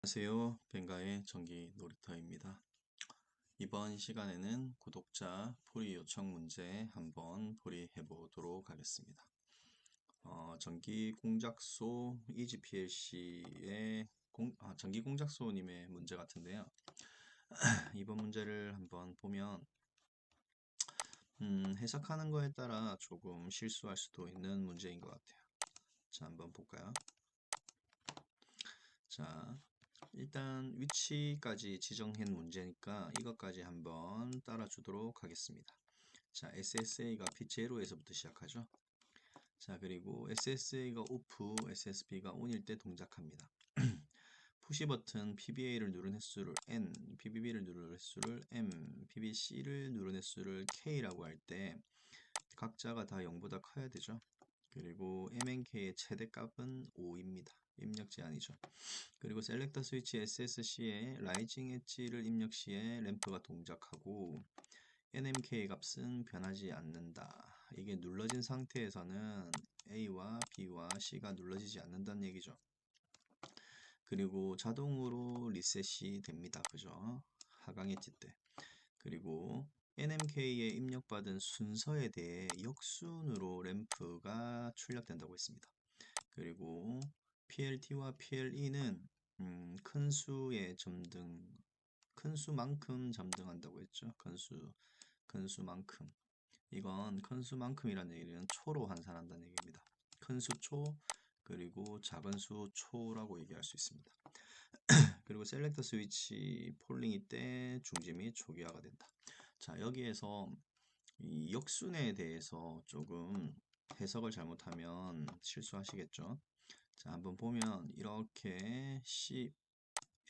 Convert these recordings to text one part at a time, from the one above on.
안녕하세요. 뱅가의 전기 놀이터입니다. 이번 시간에는 구독자 풀이 요청 문제 한번 풀이해 보도록 하겠습니다. 전기 공작소 EGPLC의 전기 공작소님의 문제 같은데요. 이번 문제를 한번 보면 해석하는 거에 따라 조금 실수할 수도 있는 문제인 것 같아요. 자, 한번 볼까요? 자, 일단 위치까지 지정한 문제니까 이것까지 한번 따라주도록 하겠습니다. 자, SSA가 P0에서부터 시작하죠. 자, 그리고 SSA가 오프, SSB가 ON일 때 동작합니다. 푸시 버튼 PBA를 누른 횟수를 N, PBB를 누른 횟수를 M, PBC를 누른 횟수를 K라고 할 때 각자가 다 0보다 커야 되죠. 그리고 MNK의 최대값은 5입니다. 입력 제한이죠. 그리고 셀렉터 스위치 SSC에 라이징 엣지를 입력 시에 램프가 동작하고 NMK 값은 변하지 않는다. 이게 눌러진 상태에서는 A와 B와 C가 눌러지지 않는다는 얘기죠. 그리고 자동으로 리셋이 됩니다. 그죠? 하강 엣지 때. 그리고 NMK에 입력받은 순서에 대해 역순으로 램프가 출력된다고 했습니다. 그리고 PLT와 PLE는 큰 수의 점등, 큰 수만큼 점등한다고 했죠. 큰 수만큼. 이건 큰 수만큼이라는 얘기는 초로 환산한다는 얘기입니다. 큰 수 초, 그리고 작은 수 초라고 얘기할 수 있습니다. 그리고 셀렉터 스위치 폴링이 때 중지 및 초기화가 된다. 자, 여기에서 이 역순에 대해서 조금 해석을 잘못하면 실수하시겠죠. 자, 한번 보면 이렇게 C,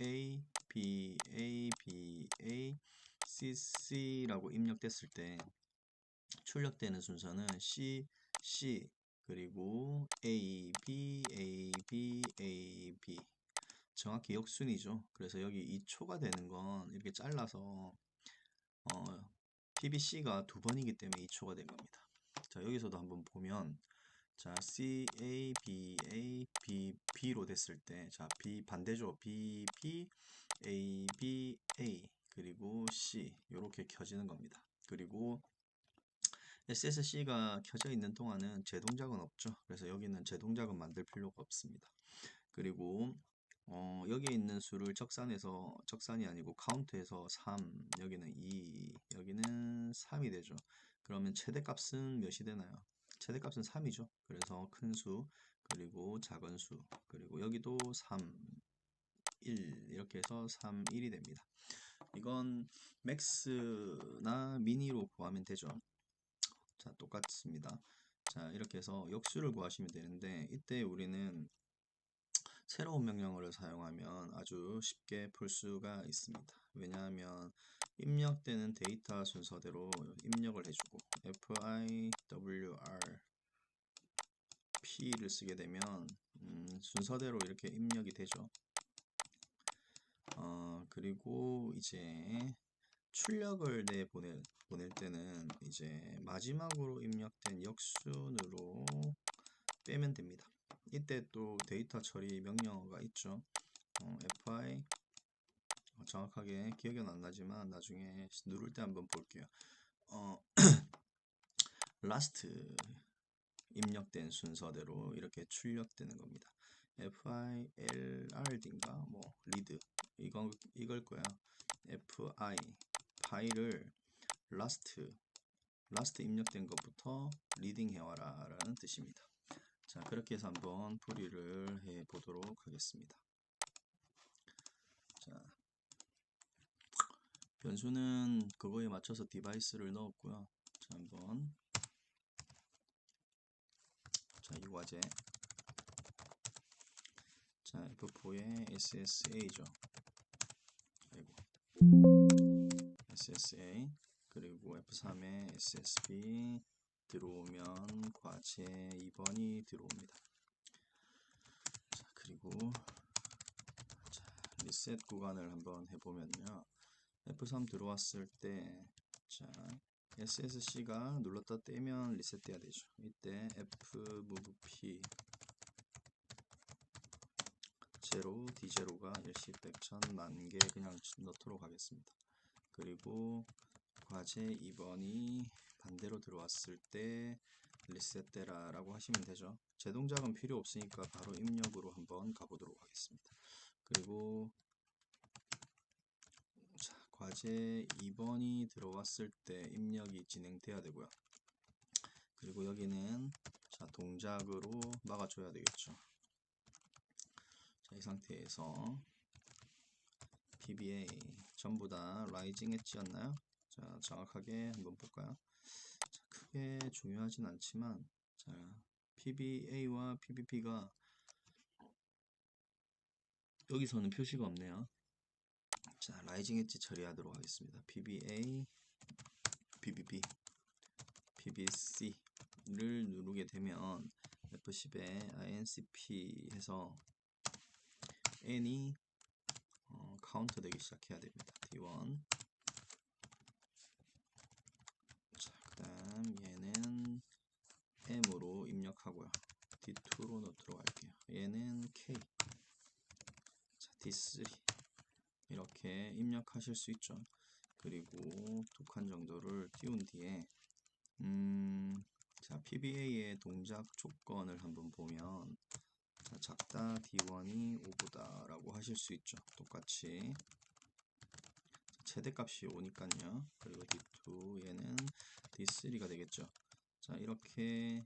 A, B, A, B, A, C, C라고 입력됐을 때 출력되는 순서는 C, C, 그리고 A, B, A, B, A, B. 정확히 역순이죠. 그래서 여기 2초가 되는 건 이렇게 잘라서 PBC가 두 번이기 때문에 2초가 된 겁니다. 자, 여기서도 한번 보면 자, C, A, B, A, B, B로 됐을 때, 자, B 반대죠. B, B, A, B, A, 그리고 C 이렇게 켜지는 겁니다. 그리고 SSC가 켜져 있는 동안은 제동작은 없죠. 그래서 여기는 제동작은 만들 필요가 없습니다. 그리고 여기에 있는 수를 적산이 아니고 카운트해서 3, 여기는 2, 여기는 3이 되죠. 그러면 최대값은 몇이 되나요? 최대값은 3이죠. 그래서 큰 수, 그리고 작은 수, 그리고 여기도 3, 1 이렇게 해서 3, 1이 됩니다. 이건 맥스나 미니로 구하면 되죠. 자, 똑같습니다. 자, 이렇게 해서 역수를 구하시면 되는데 이때 우리는 새로운 명령어를 사용하면 아주 쉽게 풀 수가 있습니다. 왜냐하면 입력되는 데이터 순서대로 입력을 해주고 FIWRP를 쓰게 되면 순서대로 이렇게 입력이 되죠. 그리고 이제 출력을 보낼 때는 이제 마지막으로 입력된 역순으로 빼면 됩니다. 이때 또 데이터 처리 명령어가 있죠. FI 정확하게 기억은 안 나지만 나중에 누를 때 한번 볼게요. last 입력된 순서대로 이렇게 출력되는 겁니다. FILRD인가 뭐 read 이걸 거야. FI 파일을 last 입력된 것부터 리딩 해와라 라는 뜻입니다. 자, 그렇게 해서 한번 풀이를 해 보도록 하겠습니다. 자, 변수는 그거에 맞춰서 디바이스를 넣었고요. 자, 한번 자, 이 과제 자, F4의 SSA죠. 아이고. SSA 그리고 F3의 SSB 들어오면 과제 2번이 들어옵니다. 자, 그리고 자, 리셋 구간을 한번 해보면요. F3 들어왔을 때 자, SSC가 눌렀다 떼면 리셋돼야 되죠. 이때 F move P 0 D0가 10, 100, 1000, 만개 그냥 넣도록 하겠습니다. 그리고 과제 2번이 반대로 들어왔을 때 리셋되라 라고 하시면 되죠. 제 동작은 필요 없으니까 바로 입력으로 한번 가보도록 하겠습니다. 그리고 자, 과제 2번이 들어왔을 때 입력이 진행돼야 되고요. 그리고 여기는 자, 동작으로 막아줘야 되겠죠. 자, 이 상태에서 PBA 전부 다 라이징 엣지였나요? 자, 정확하게 한번 볼까요? 자, 크게 중요하진 않지만 자, PBA와 PBP가 여기서는 표시가 없네요. 자, 라이징 엣지 처리하도록 하겠습니다. PBA, PBP, PBC를 누르게 되면 F10에 INCP 해서 N이 카운트 되기 시작해야 됩니다. D1. 자, 그 다음 얘는 M으로 입력하고요. D2로 넣도록 할게요. 얘는 K. 자, D3. 이렇게 입력하실 수 있죠. 그리고 2칸 정도를 띄운 뒤에 자, PBA의 동작 조건을 한번 보면 자, 작다 D1이 5보다 라고 하실 수 있죠. 똑같이 최대값이 5니까요. 그리고 D2 얘는 D3가 되겠죠. 자, 이렇게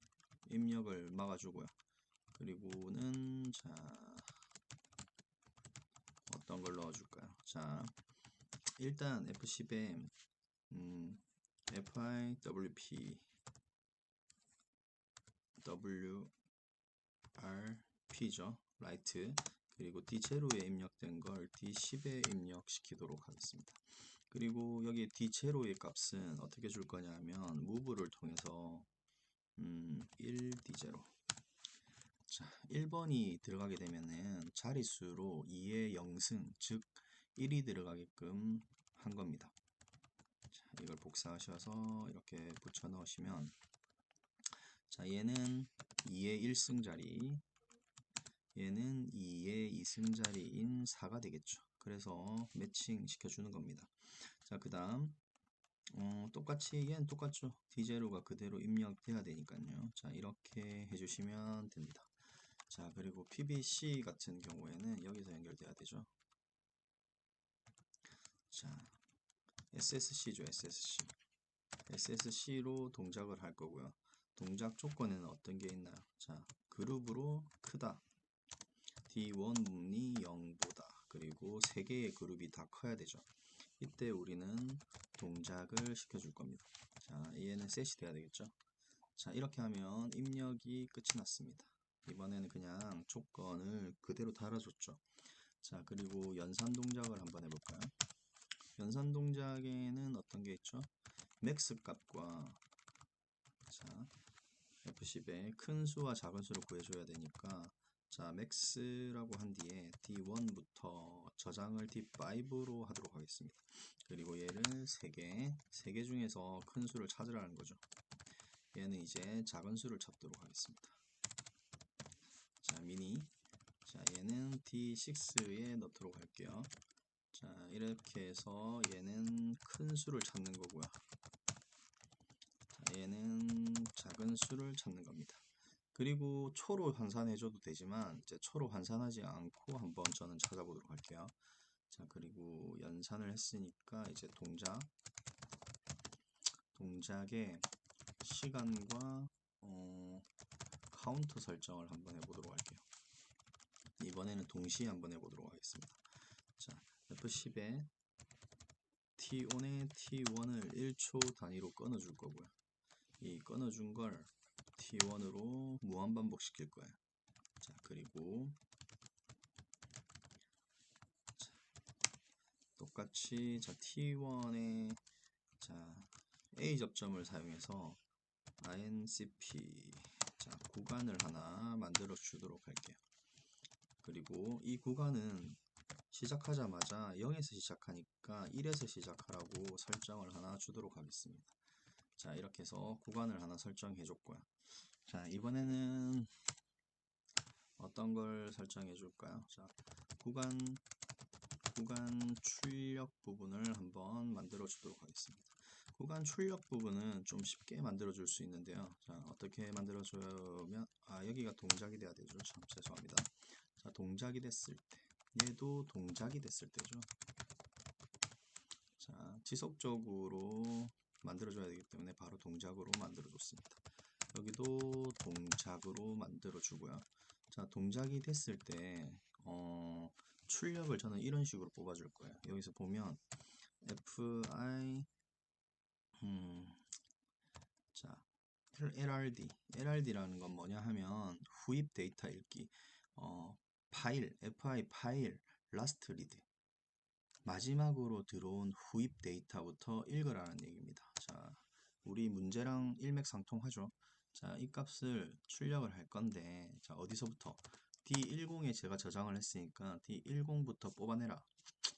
입력을 막아주고요. 그리고는 자, 어떤 걸 넣어줄까요? 자, 일단 F10에 FIWP WRP죠. 라이트. 그리고 D0에 입력된 걸 D10에 입력시키도록 하겠습니다. 그리고 여기 D0의 값은 어떻게 줄 거냐면 move를 통해서 1D0. 자, 1번이 들어가게 되면은 자릿수로 2의 0승, 즉 1이 들어가게끔 한 겁니다. 자, 이걸 복사하셔서 이렇게 붙여 넣으시면 자, 얘는 2의 1승 자리, 얘는 2의 2승 자리인 4가 되겠죠. 그래서 매칭 시켜주는 겁니다. 자, 그 다음 똑같이 얘는 똑같죠. D0가 그대로 입력돼야 되니까요. 자, 이렇게 해주시면 됩니다. 자, 그리고 PBC 같은 경우에는 여기서 연결돼야 되죠. 자, SSC죠. SSC. SSC로 동작을 할 거고요. 동작 조건에는 어떤 게 있나요? 자, 그룹으로 크다. D1 문이 0보다. 그리고 3개의 그룹이 다 커야 되죠. 이때 우리는 동작을 시켜줄 겁니다. 자, 얘는 셋이 돼야 되겠죠. 자, 이렇게 하면 입력이 끝이 났습니다. 이번에는 그냥 조건을 그대로 달아줬죠. 자, 그리고 연산 동작을 한번 해볼까요? 연산 동작에는 어떤 게 있죠? 맥스 값과 자, F10에 큰 수와 작은 수를 구해줘야 되니까 자, 맥스라고 한 뒤에 D1부터 저장을 D5로 하도록 하겠습니다. 그리고 얘를 3개 중에서 큰 수를 찾으라는 거죠. 얘는 이제 작은 수를 찾도록 하겠습니다. 자, 미니. 자, 얘는 D6에 넣도록 할게요. 자, 이렇게 해서 얘는 큰 수를 찾는 거고요. 자, 얘는 작은 수를 찾는 겁니다. 그리고 초로 환산해줘도 되지만 이제 초로 환산하지 않고 한번 저는 찾아보도록 할게요. 자, 그리고 연산을 했으니까 이제 동작의 시간과 카운터 설정을 한번 해보도록 할게요. 이번에는 동시에 한번 해보도록 하겠습니다. 자, F10에 T1에 T1을 1초 단위로 끊어줄 거고요. 이 끊어준 걸 T1으로 무한반복 시킬 거예요. 자, 그리고 자, 똑같이 자, T1에 자, A 접점을 사용해서 INCP 자, 구간을 하나 만들어 주도록 할게요. 그리고 이 구간은 시작하자마자 0에서 시작하니까 1에서 시작하라고 설정을 하나 주도록 하겠습니다. 자, 이렇게 해서 구간을 하나 설정해 줬고요. 자, 이번에는 어떤 걸 설정해 줄까요? 자, 구간 출력 부분을 한번 만들어 주도록 하겠습니다. 구간 출력 부분은 좀 쉽게 만들어 줄 수 있는데요. 자, 어떻게 만들어 주면, 여기가 동작이 돼야 되죠. 참 죄송합니다. 자, 동작이 됐을 때, 얘도 동작이 됐을 때죠. 자, 지속적으로 만들어 줘야 되기 때문에 바로 동작으로 만들어 줬습니다. 여기도 동작으로 만들어 주고요. 자, 동작이 됐을 때 출력을 저는 이런 식으로 뽑아 줄 거예요. 여기서 보면 fi 자, LRD라는 건 뭐냐 하면 후입 데이터 읽기, 파일, fi 파일, last read, 마지막으로 들어온 후입 데이터부터 읽으라는 얘기입니다. 자, 우리 문제랑 일맥상통하죠. 자, 이 값을 출력을 할 건데, 자, 어디서부터? D10에 제가 저장을 했으니까 D10부터 뽑아내라.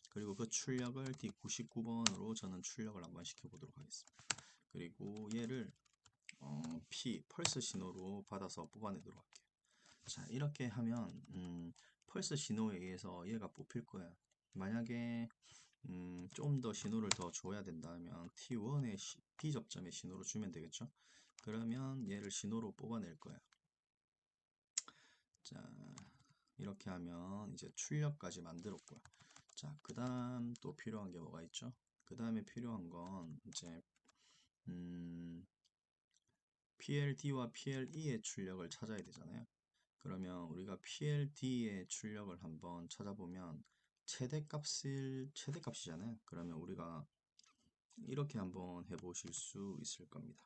그리고 그 출력을 D99번으로 저는 출력을 한번 시켜보도록 하겠습니다. 그리고 얘를 펄스 신호로 받아서 뽑아내도록 할게요. 자, 이렇게 하면 펄스 신호에 의해서 얘가 뽑힐 거예요. 만약에 좀 더 신호를 더 줘야 된다면 T1의 B접점의 신호로 주면 되겠죠. 그러면 얘를 신호로 뽑아낼 거예요. 자, 이렇게 하면 이제 출력까지 만들었고요. 자, 그 다음 또 필요한 게 뭐가 있죠? 그 다음에 필요한 건 이제 PLD와 PLE의 출력을 찾아야 되잖아요. 그러면 우리가 PLD의 출력을 한번 찾아보면 최대값이잖아요. 그러면 우리가 이렇게 한번 해보실 수 있을 겁니다.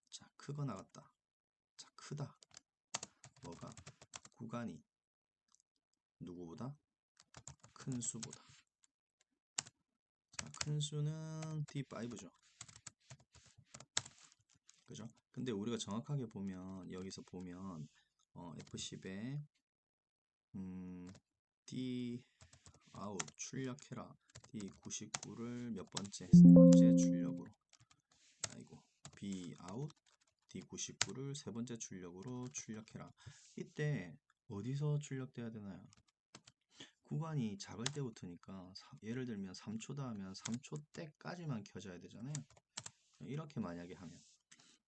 자, 크거나 같다. 자, 크다. 뭐가? 구간이 누구보다? 큰 수보다. 자, 큰 수는 D5죠. 그죠? 근데 우리가 정확하게 보면 여기서 보면 F10에 D 아웃 출력해라. D99를 몇 번째? 세 번째 출력으로. 아이고. B 아웃 D99를 세 번째 출력으로 출력해라. 이때 어디서 출력돼야 되나요? 구간이 작을 때부터니까 예를 들면 3초다 하면 3초 때까지만 켜져야 되잖아요. 이렇게 만약에 하면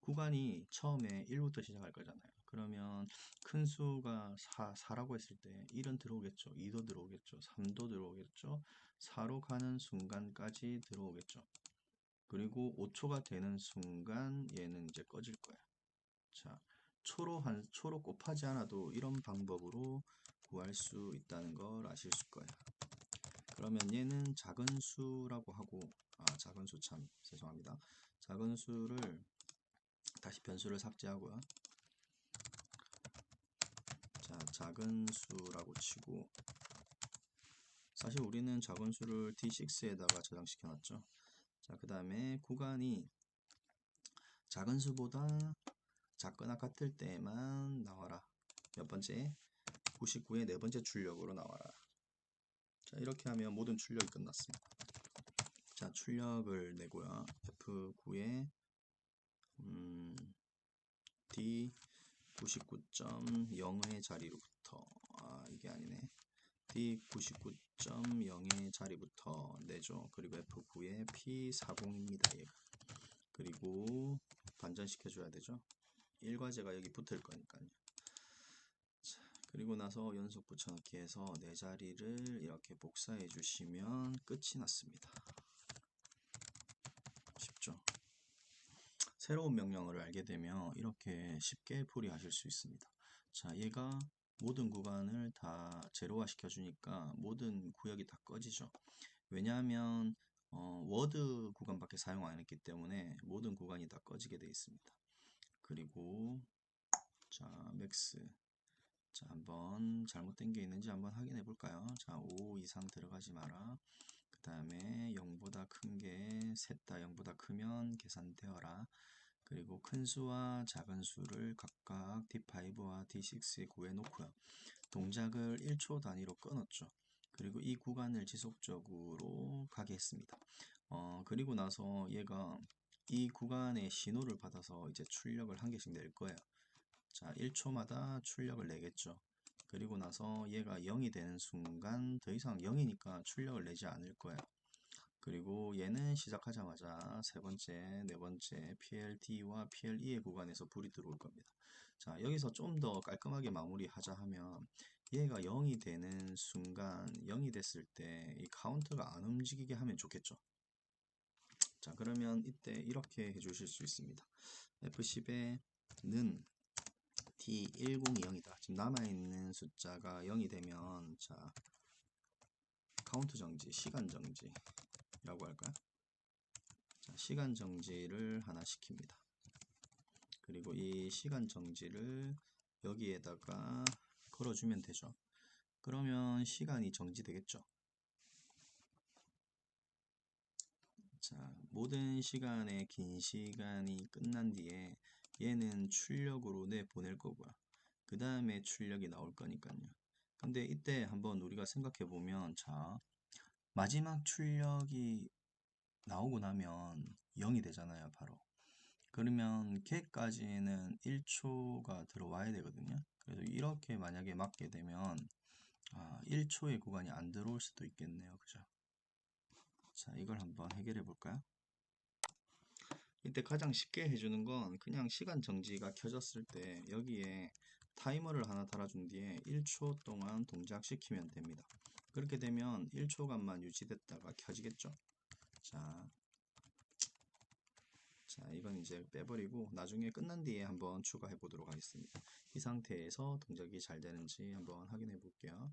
구간이 처음에 1부터 시작할 거잖아요. 그러면 큰 수가 4라고 했을 때 1은 들어오겠죠. 2도 들어오겠죠. 3도 들어오겠죠. 4로 가는 순간까지 들어오겠죠. 그리고 5초가 되는 순간 얘는 이제 꺼질 거예요. 자, 초로 곱하지 않아도 이런 방법으로 구할 수 있다는 걸 아실 거예요. 그러면 얘는 작은 수라고 하고, 작은 수 참 죄송합니다. 작은 수를 다시 변수를 삭제하고요. 자, 작은 수라고 치고, 사실 우리는 작은 수를 D6에다가 저장시켜 놨죠. 자, 그 다음에 구간이 작은 수보다 작거나 같을 때만 나와라. 몇 번째? 99의 네 번째 출력으로 나와라. 자, 이렇게 하면 모든 출력이 끝났습니다. 자, 출력을 내고요. F9에 D 99.0의 자리로부터 이게 아니네. D 99.0의 자리부터 내죠. 그리고 F9에 P40입니다. 얘가. 그리고 반전시켜 줘야 되죠. 일과제가 여기 붙을 거니까요. 자, 그리고 나서 연속 붙여넣기 해서 네 자리를 이렇게 복사해 주시면 끝이 났습니다. 쉽죠? 새로운 명령어를 알게 되면 이렇게 쉽게 풀이하실 수 있습니다. 자, 얘가 모든 구간을 다 제로화 시켜주니까 모든 구역이 다 꺼지죠. 왜냐하면 워드 구간밖에 사용 안 했기 때문에 모든 구간이 다 꺼지게 되어 있습니다. 그리고 자, 맥스. 자, 한번 잘못된 게 있는지 한번 확인해 볼까요? 자, 5 이상 들어가지 마라. 그 다음에 0보다 큰 게 셋 다 0보다 크면 계산되어라. 그리고 큰 수와 작은 수를 각각 D5와 D6에 구해 놓고요. 동작을 1초 단위로 끊었죠. 그리고 이 구간을 지속적으로 가게 했습니다. 그리고 나서 얘가 이 구간의 신호를 받아서 이제 출력을 한 개씩 낼 거예요. 자, 1초마다 출력을 내겠죠. 그리고 나서 얘가 0이 되는 순간 더 이상 0이니까 출력을 내지 않을 거예요. 그리고 얘는 시작하자마자 세 번째, 네 번째 PLD와 PLE의 구간에서 불이 들어올 겁니다. 자, 여기서 좀 더 깔끔하게 마무리하자 하면 얘가 0이 되는 순간 0이 됐을 때 이 카운트가 안 움직이게 하면 좋겠죠. 자, 그러면 이때 이렇게 해주실 수 있습니다. F10에 는 D1020이다. 지금 남아있는 숫자가 0이 되면 자, 카운트 정지, 시간 정지라고 할까요? 자, 시간 정지를 하나 시킵니다. 그리고 이 시간 정지를 여기에다가 걸어주면 되죠. 그러면 시간이 정지되겠죠. 자, 모든 시간의 긴 시간이 끝난 뒤에 얘는 출력으로 내보낼 거고요. 그 다음에 출력이 나올 거니까요. 근데 이때 한번 우리가 생각해 보면, 자, 마지막 출력이 나오고 나면 0이 되잖아요, 바로. 그러면 걔까지는 1초가 들어와야 되거든요. 그래서 이렇게 만약에 맞게 되면 1초의 구간이 안 들어올 수도 있겠네요. 그죠? 자, 이걸 한번 해결해 볼까요? 이때 가장 쉽게 해주는 건 그냥 시간 정지가 켜졌을 때 여기에 타이머를 하나 달아준 뒤에 1초 동안 동작시키면 됩니다. 그렇게 되면 1초간만 유지됐다가 켜지겠죠? 자, 이건 이제 빼버리고 나중에 끝난 뒤에 한번 추가해 보도록 하겠습니다. 이 상태에서 동작이 잘 되는지 한번 확인해 볼게요.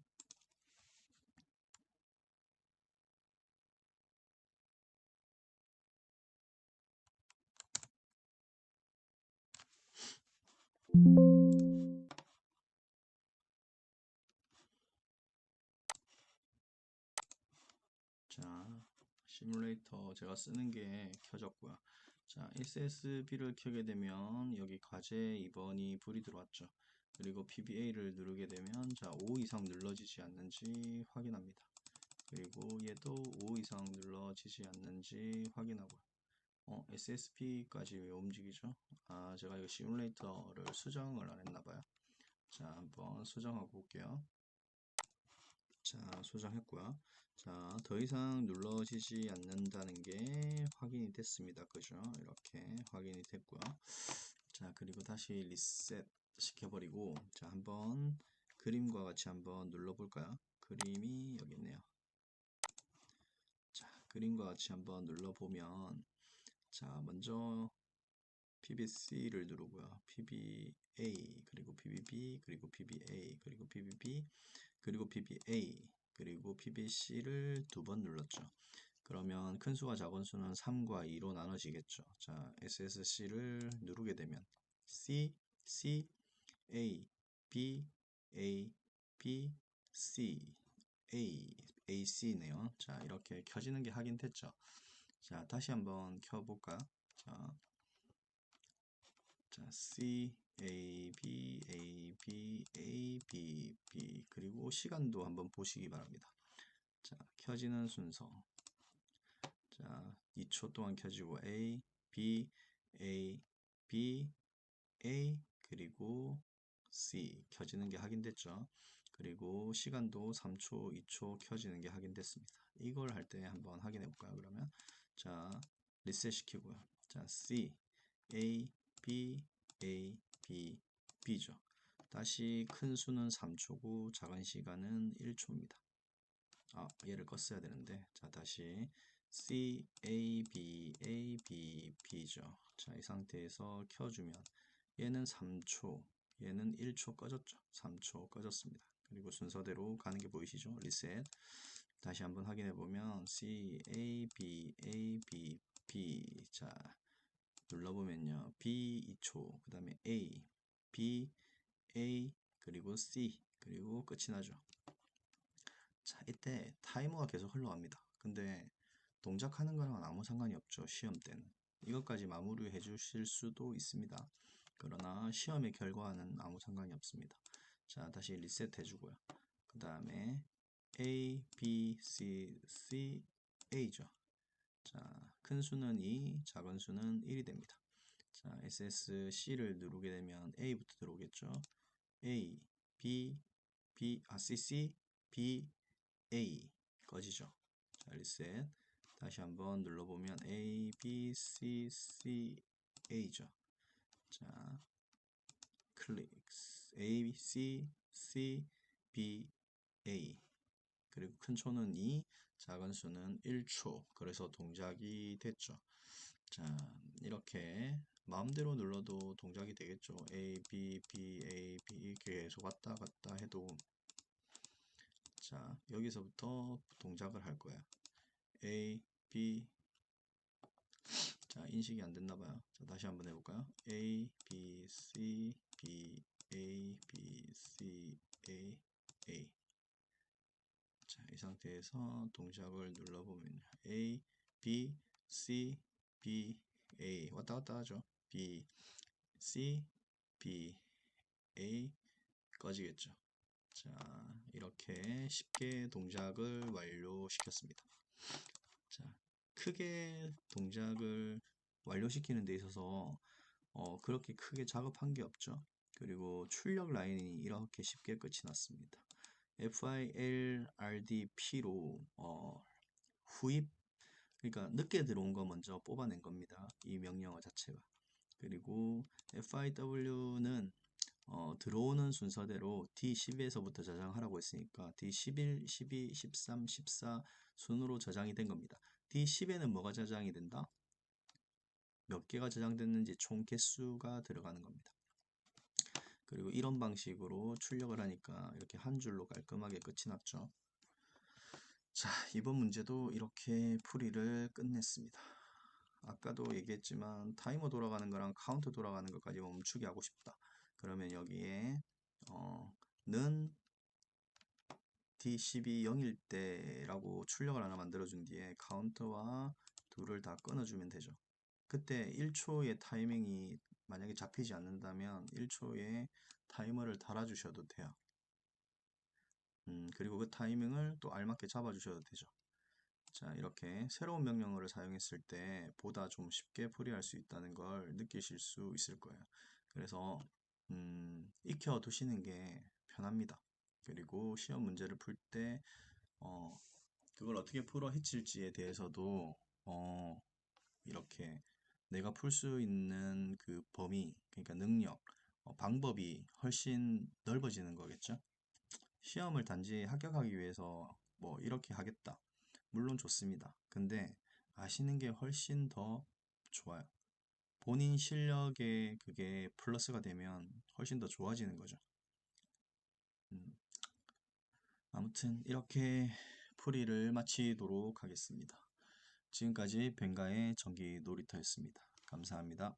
자, 시뮬레이터 제가 쓰는 게 켜졌고요. 자, SSB를 켜게 되면 여기 과제 2번이 불이 들어왔죠. 그리고 PBA를 누르게 되면 자, 5 이상 눌러지지 않는지 확인합니다. 그리고 얘도 5 이상 눌러지지 않는지 확인하고요. SSP까지 왜 움직이죠? 제가 이거 시뮬레이터를 수정을 안 했나봐요. 자, 한번 수정하고 볼게요. 자, 수정했고요. 자, 더 이상 눌러지지 않는다는 게 확인이 됐습니다. 그죠? 이렇게 확인이 됐고요. 자, 그리고 다시 리셋 시켜버리고, 자, 한번 그림과 같이 한번 눌러볼까요? 그림이 여기 있네요. 자, 그림과 같이 한번 눌러보면, 자, 먼저 PBC를 누르고요. PBA, 그리고 PBB, 그리고 PBA, 그리고 PBB, 그리고 PBA, 그리고 PBC를 두 번 눌렀죠. 그러면 큰 수와 작은 수는 3과 2로 나눠지겠죠. 자, SSC를 누르게 되면 C, C, A, B, A, B, C, A, AC네요. 자, 이렇게 켜지는 게 확인됐죠. 자, 다시 한번 켜볼까요? 자, C, A, B, A, B, A, B, B 그리고 시간도 한번 보시기 바랍니다. 자, 켜지는 순서. 자, 2초 동안 켜지고 A, B, A, B, A 그리고 C 켜지는 게 확인됐죠. 그리고 시간도 3초, 2초 켜지는 게 확인됐습니다. 이걸 할 때 한번 확인해 볼까요? 그러면 자, 리셋 시키고요. 자, C, A, B, A, B, B죠. 다시 큰 수는 3초고 작은 시간은 1초입니다. 얘를 껐어야 되는데 자, 다시 C, A, B, A, B, B죠. 자, 이 상태에서 켜주면 얘는 3초, 얘는 1초 꺼졌죠. 3초 꺼졌습니다. 그리고 순서대로 가는 게 보이시죠? 리셋. 다시 한번 확인해 보면 C, A, B, A, B, B. 자, 눌러보면요. B 2초, 그 다음에 A, B, A, 그리고 C, 그리고 끝이 나죠. 자, 이때 타이머가 계속 흘러갑니다. 근데 동작하는 거랑은 아무 상관이 없죠. 시험 때는. 이것까지 마무리해 주실 수도 있습니다. 그러나 시험의 결과와는 아무 상관이 없습니다. 자, 다시 리셋 해주고요. 그 다음에 A, B, C, C, A죠. 자, 큰 수는 2, 작은 수는 1이 됩니다. 자, SSC를 누르게 되면 A부터 들어오겠죠. A, B, CC, B, A 꺼지죠. 자, 리셋. 다시 한번 눌러보면 A, B, C, C, A죠. 자, 클릭. A, C, C, B, A. 그리고 큰 초는 2, 작은 수는 1초. 그래서 동작이 됐죠. 자, 이렇게 마음대로 눌러도 동작이 되겠죠. A, B, B, A, B 계속 왔다 갔다 해도. 자, 여기서부터 동작을 할 거야. A, B. 자, 인식이 안 됐나 봐요. 자, 다시 한번 해볼까요? A, B, C, B, A, B, C, A, A. 자, 이 상태에서 동작을 눌러보면 A, B, C, B, A 왔다 갔다 하죠. B, C, B, A 꺼지겠죠. 자, 이렇게 쉽게 동작을 완료시켰습니다. 자, 크게 동작을 완료시키는 데 있어서 그렇게 크게 작업한 게 없죠. 그리고 출력 라인이 이렇게 쉽게 끝이 났습니다. FILRDP로 후입, 그러니까 늦게 들어온 거 먼저 뽑아낸 겁니다. 이 명령어 자체가. 그리고 FIW는 들어오는 순서대로 D12에서부터 저장하라고 했으니까 D11, 12, 13, 14 순으로 저장이 된 겁니다. D10에는 뭐가 저장이 된다? 몇 개가 저장됐는지 총 개수가 들어가는 겁니다. 그리고 이런 방식으로 출력을 하니까 이렇게 한 줄로 깔끔하게 끝이 났죠. 자, 이번 문제도 이렇게 풀이를 끝냈습니다. 아까도 얘기했지만 타이머 돌아가는 거랑 카운트 돌아가는 것까지 멈추게 하고 싶다. 그러면 여기에 는 D12 0일 때라고 출력을 하나 만들어준 뒤에 카운트와 둘을 다 끊어주면 되죠. 그때 1초의 타이밍이 만약에 잡히지 않는다면 1초에 타이머를 달아주셔도 돼요. 그리고 그 타이밍을 또 알맞게 잡아주셔도 되죠. 자, 이렇게 새로운 명령어를 사용했을 때 보다 좀 쉽게 풀이할 수 있다는 걸 느끼실 수 있을 거예요. 그래서 익혀 두시는 게 편합니다. 그리고 시험 문제를 풀 때 그걸 어떻게 풀어 헤칠지에 대해서도 이렇게 내가 풀 수 있는 그 범위, 그러니까 능력, 방법이 훨씬 넓어지는 거겠죠. 시험을 단지 합격하기 위해서 뭐 이렇게 하겠다. 물론 좋습니다. 근데 아시는 게 훨씬 더 좋아요. 본인 실력에 그게 플러스가 되면 훨씬 더 좋아지는 거죠. 아무튼 이렇게 풀이를 마치도록 하겠습니다. 지금까지 벵가의 전기 놀이터였습니다. 감사합니다.